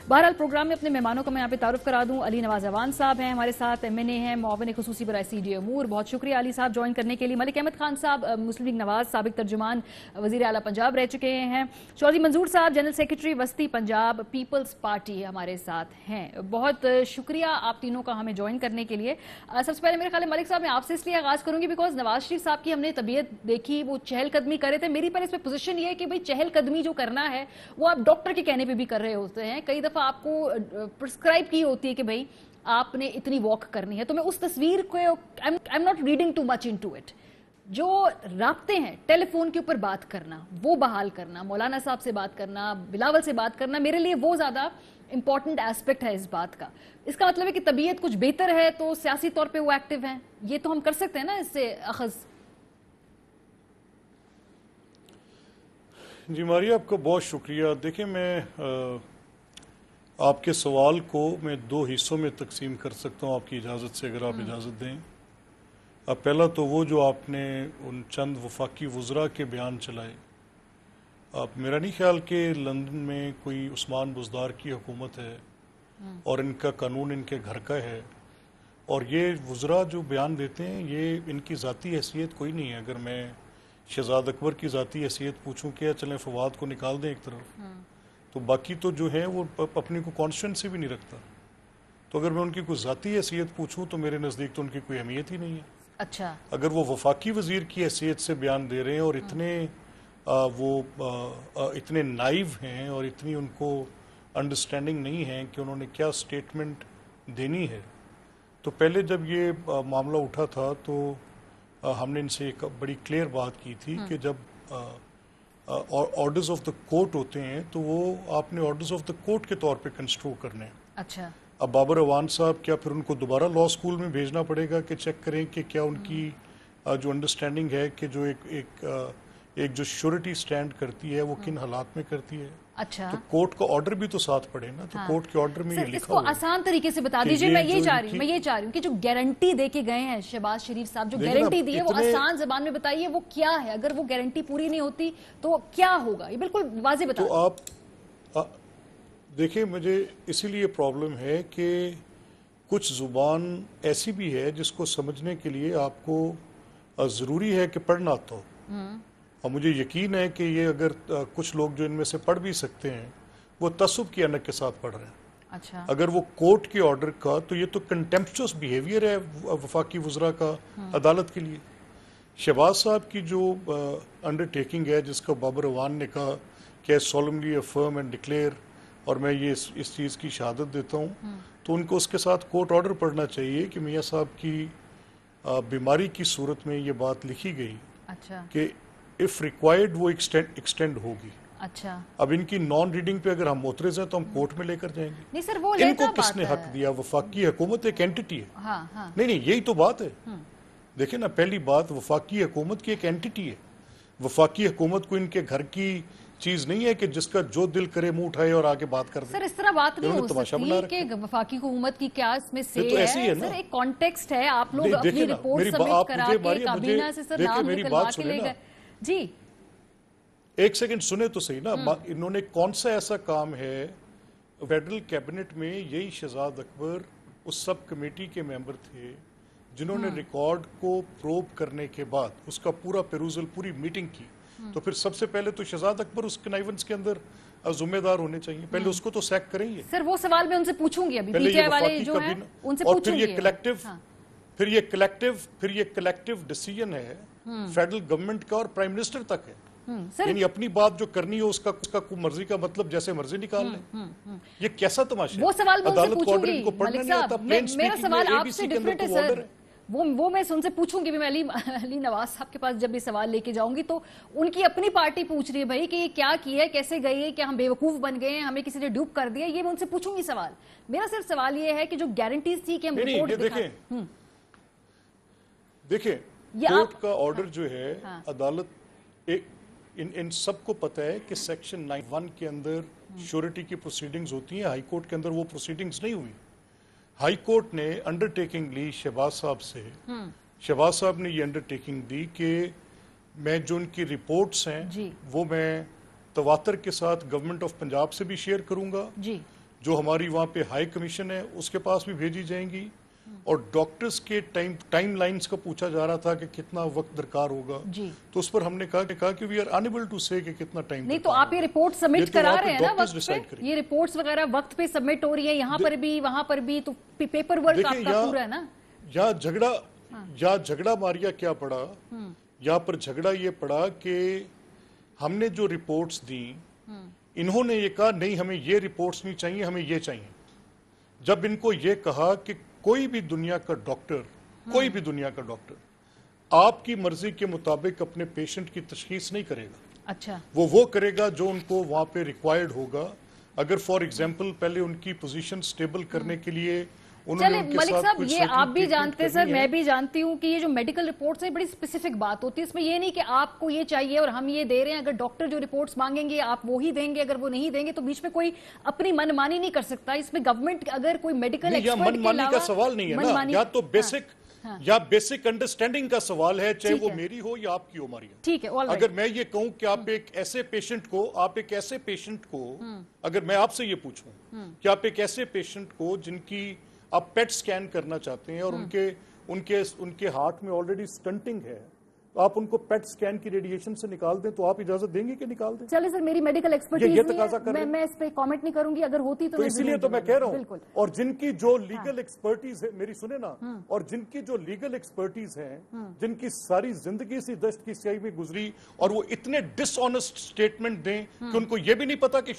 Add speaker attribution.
Speaker 1: بہرحال پروگرام میں اپنے مہمانوں کا میں یہاں پہ تعارف کرا دوں. علی نواز اعوان صاحب ہیں ہمارے ساتھ, MNA ہیں, معاون خصوصی برائے CJ امور. بہت شکریہ علی صاحب جوائن کرنے کے لیے. ملک احمد خان صاحب مسلم لیگ نواز, سابق ترجمان وزیر اعلیٰ پنجاب رہ چکے ہیں. چودھری منظور صاحب جنرل سیکرٹری وسطی پنجاب پیپلز پارٹی ہمارے ساتھ ہیں. بہت شکریہ آپ تینوں کا ہمیں جوائن کرنے کے لیے. سب سے پہلے میرے خیال ہے ملک صاحب میں آپ سے اس لیے آغاز کروں گی بیکاز نواز شریف صاحب کی ہم نے طبیعت دیکھی, وہ چہل قدمی کر رہے تھے. میری پہلے اس پہ پوزیشن یہ ہے کہ بھئی چہل قدمی جو کرنا ہے وہ آپ ڈاکٹر کے کہنے پہ بھی کر رہے ہوتے ہیں. کئی دفعہ آپ کو پرسکرائب کی ہوتی ہے کہ بھئی آپ نے اتنی واک کرنی ہے. تو میں اس تصویر کو I'm not reading too much into it. جو رابطے ہیں ٹیلی فون کے اوپر بات کرنا, وہ بحال کرنا, مولانا صاحب سے بات کرنا, بلاول سے بات کرنا, میرے لیے وہ زیادہ امپورٹنٹ ایسپیکٹ ہے اس بات کا. اس کا مطلب ہے کہ طبیعت کچھ بہتر ہے تو سیاسی طور پہ وہ ایکٹیو ہیں. یہ تو ہم کر سکتے ہیں نا اس سے اخذ.
Speaker 2: جی ماریا, آپ کا بہت شکریہ. دیکھیں میں آپ کے سوال کو میں دو حصوں میں تقسیم کر سکتا ہوں آپ کی اجازت سے, اگر آپ اجازت دیں. پہلا تو وہ جو آپ نے ان چند وفاقی وزراء کے بیان چلائے. میرا نہیں خیال کہ لندن میں کوئی عثمان بزدار کی حکومت ہے اور ان کا قانون ان کے گھر کا ہے, اور یہ وزراء جو بیان دیتے ہیں یہ ان کی ذاتی حیثیت کوئی نہیں ہے. اگر میں شہزاد اکبر کی ذاتی حیثیت پوچھوں کہ چلیں فواد کو نکال دیں ایک طرف, تو باقی تو جو ہے وہ اپنی کو کانسٹیٹنسی بھی نہیں رکھتا. تو اگر میں ان کی کوئی ذاتی حیثیت پوچھوں تو میرے نزدیک تو ان کی کوئی اہمیت ہی نہیں ہے.
Speaker 1: اچھا,
Speaker 2: اگر وہ وفاقی وزیر کی حیثیت سے بیان دے رہے ہیں اور اتنے نائیو ہیں اور اتنی ان کو انڈرسٹینڈنگ نہیں ہے کہ انہوں نے کیا سٹیٹمنٹ دینی ہے, تو پہلے جب یہ معاملہ اٹھا تھا تو ہم نے ان سے ایک بڑی کلیئر بات کی تھی کہ جب آرڈرز آف دا کورٹ ہوتے ہیں تو وہ آپ نے آرڈرز آف دا کورٹ کے طور پہ کنسٹرو کرنے ہیں.
Speaker 1: اچھا,
Speaker 2: اب بابر اعوان صاحب کیا پھر ان کو دوبارہ لا اسکول میں بھیجنا پڑے گا کہ چیک کریں کہ کیا ان کی جو انڈرسٹینڈنگ ہے کہ جو ایک جو شیورٹی سٹینڈ کرتی ہے وہ کن حالات میں کرتی ہے.
Speaker 1: اچھا,
Speaker 2: تو کورٹ کا آرڈر بھی تو ساتھ پڑے نا, تو کورٹ کے آرڈر میں یہ
Speaker 1: اس
Speaker 2: لکھا
Speaker 1: کو
Speaker 2: ہوا ہے.
Speaker 1: آسان طریقے سے بتا دیجئے. میں یہ چاہ رہی ہوں کہ جو گارنٹی دے کے گئے ہیں شہباز شریف صاحب, جو گارنٹی دی ہے وہ آسان زبان میں بتائیے وہ کیا ہے. اگر وہ گارنٹی پوری نہیں ہوتی تو کیا ہوگا, یہ بالکل واضح بتا.
Speaker 2: تو آپ دیکھیں, مجھے اسی لیے پرابلم ہے کہ کچھ زبان ایسی بھی ہے جس کو سمجھنے کے لیے آپ کو ضروری ہے کہ پڑھنا آتا ہو. اور مجھے یقین ہے کہ یہ اگر کچھ لوگ جو ان میں سے پڑھ بھی سکتے ہیں وہ تعصب کی انک کے ساتھ پڑھ رہے ہیں.
Speaker 1: اچھا,
Speaker 2: اگر وہ کورٹ کے آرڈر کا, تو یہ تو کنٹمپچوس بیہیویئر ہے وفاقی وزراء کا عدالت کے لیے. شہباز صاحب کی جو انڈر ٹیکنگ ہے جس کا بابر اعوان نے کہا کہ سولملی افرم اینڈ ڈکلیئر, اور میں یہ اس چیز کی شہادت دیتا ہوں, تو ان کو اس کے ساتھ کورٹ آرڈر پڑھنا چاہیے کہ میاں صاحب کی بیماری کی صورت میں یہ بات لکھی گئی کہ if required وہ ایکسٹینڈ ہوگی.
Speaker 1: اچھا,
Speaker 2: اب ان کی نان ریڈنگ پہ اگر ہم معترض ہیں تو ہم کورٹ میں لے کر جائیں گے.
Speaker 1: نہیں سر, وہ
Speaker 2: ان کو کس نے حق دیا؟ وفاقی حکومت ایک اینٹی ہے. نہیں یہی تو بات ہے. دیکھیں نا, پہلی بات وفاقی حکومت کی ایک اینٹی ہے. وفاقی حکومت کو ان کے گھر کی چیز نہیں ہے کہ جس کا جو دل کرے منہ اٹھائے اور آگے بات کر دے.
Speaker 1: سر اس طرح بات نہیں ہو سکتی کہ وفاقی حکومت کی کیا اس میں سے ہے. سر ایک کانٹیکسٹ ہے, آپ لوگ اپنی رپورٹ سبمٹ کرا کے کابینہ سے سر نام نکلوا کے لے گئے. جی
Speaker 2: ایک سیکنڈ سنے تو صحیح نا, انہوں نے کون سا ایسا کام ہے فیڈرل کیبنٹ میں, یہی شہزاد اکبر اس سب کمیٹی کے ممبر تھے جنہوں نے ریکارڈ کو پروب کرنے کے بعد اس کا پورا پیروزل, پوری میٹنگ کی. تو پھر سب سے پہلے تو شہزاد اکبر اس کنائیونس کے اندر ذمہ دار ہونے چاہیے. پہلے اس کو تو سیک کریں گے.
Speaker 1: سر وہ سوال میں ان سے پوچھوں گی ابھی, پی ٹی آئی والے جو ہیں ان سے پوچھوں گی.
Speaker 2: پھر یہ کلیکٹیو ڈیسیژن ہے فیڈرل گورنمنٹ کا اور پرائم منسٹر تک ہے. یعنی اپنی بات جو کرنی ہے اس کا مرضی کا مطلب جیسے مرضی نکال لیں. یہ کیسا تماشا ہے؟
Speaker 1: وہ سوال میں ان سے پوچھوں گی ملک صاحب. میرا سوال آپ سے ڈیفرنٹ ہے سر, وہ میں ان سے پوچھوں گی. میں علی نواز صاحب کے پاس جب یہ سوال لے کے جاؤں گی تو ان کی اپنی پارٹی پوچھ رہی ہے بھائی کہ یہ کیا کیا ہے, کیسے گئی ہے, کیا ہم بیوقوف بن گئے ہیں, ہمیں کسی نے ڈوب کر دیا. یہ میں ان سے پوچھوں گی سوال. میرا صرف سوال یہ ہے کہ جو گارنٹیز تھی کہ ہم رپورٹ دکھائیں.
Speaker 2: دیکھیں کورٹ کا آرڈر جو ہے, عدالت ان سب کو پتہ ہے کہ سیکشن 91 کے اندر شیورٹی کی پروسیڈنگز ہوتی ہیں. ہائی کورٹ کے اندر وہ پروسیڈنگز نہیں ہوئی. ہائی کورٹ نے انڈر ٹیکنگ لی شہباز صاحب سے. شہباز صاحب نے یہ انڈر ٹیکنگ دی کہ میں جو ان کی رپورٹس ہیں وہ میں تواتر کے ساتھ گورنمنٹ آف پنجاب سے بھی شیئر کروں گا, جو ہماری وہاں پہ ہائی کمیشن ہے اس کے پاس بھی بھیجی جائیں گی، اور ڈاکٹرز کے ٹائم لائنز کا پوچھا جا رہا تھا کہ کتنا وقت درکار ہوگا، تو اس پر ہم نے کہا کہ وی آر انیبل ٹو سے کہ کتنا ٹائم
Speaker 1: نہیں. تو آپ یہ رپورٹ سبمٹ کرا رہے ہیں نا وقت پہ، یہ رپورٹس وغیرہ وقت پہ سبمٹ ہو رہی ہے یہاں پر بھی وہاں پر بھی، تو پیپر ورک آپ کا پورا ہے نا.
Speaker 2: یا جھگڑا ماریا کیا پڑا، یہاں پر جھگڑا یہ پڑا کہ ہم نے جو رپورٹس دیں انہوں نے یہ کہا نہیں ہمیں یہ رپورٹس نہیں چاہیے، ہمیں یہ چاہیے. جب ان کو یہ کہا کہ کوئی بھی دنیا کا ڈاکٹر آپ کی مرضی کے مطابق اپنے پیشنٹ کی تشخیص نہیں کرے گا.
Speaker 1: اچھا.
Speaker 2: وہ کرے گا جو ان کو وہاں پہ ریکوائرڈ ہوگا. اگر فار ایگزامپل پہلے ان کی پوزیشن سٹیبل کرنے کے لیے
Speaker 1: چلے ملک صاحب، یہ آپ بھی جانتے ہیں سر، میں بھی جانتی ہوں کہ یہ جو میڈیکل رپورٹس ہیں بڑی اسپیسیفک بات ہوتی ہے، اس میں یہ نہیں کہ آپ کو یہ چاہیے اور ہم یہ دے رہے ہیں. اگر ڈاکٹر جو رپورٹس مانگیں گے آپ وہی دیں گے، اگر وہ نہیں دیں گے تو بیچ میں کوئی اپنی من مانی نہیں کر سکتا. اس میں گورنمنٹ اگر کوئی میڈیکل ایکسپرٹ
Speaker 2: من مانی کا سوال نہیں ہے نا، یا تو بیسک انڈرسٹینڈنگ کا سوال ہے، چاہے وہ میری ہو یا آپ کی ہو ہماری.
Speaker 1: ٹھیک ہے.
Speaker 2: اگر میں یہ کہوں کہ آپ ایک ایسے پیشنٹ کو اگر میں آپ سے یہ پوچھوں کہ آپ ایک ایسے پیشنٹ کو جن کی آپ پیٹ سکین کرنا چاہتے ہیں اور ان کے ہارٹ میں آلریڈی سٹنٹنگ ہے، تو آپ ان کو پیٹ سکین کی ریڈیشن سے نکال دیں، تو آپ اجازت دیں گے کہ نکال دیں؟
Speaker 1: چلے سر، میری میڈیکل ایکسپرٹیز نہیں ہے، میں اس پہ کامنٹ نہیں کروں گی، اگر ہوتی تو
Speaker 2: اس لیے تو میں کہہ رہا ہوں. اور جن کی جو لیگل ایکسپرٹیز ہے، میری سنیں نا، اور جن کی جو لیگل ایکسپرٹیز ہیں، جن کی ساری زندگی سی دشت کی سیاہی میں گزری اور وہ اتنے ڈس آنسٹ سٹیٹمنٹ دیں کہ ان کو یہ بھی نہیں پتا کہ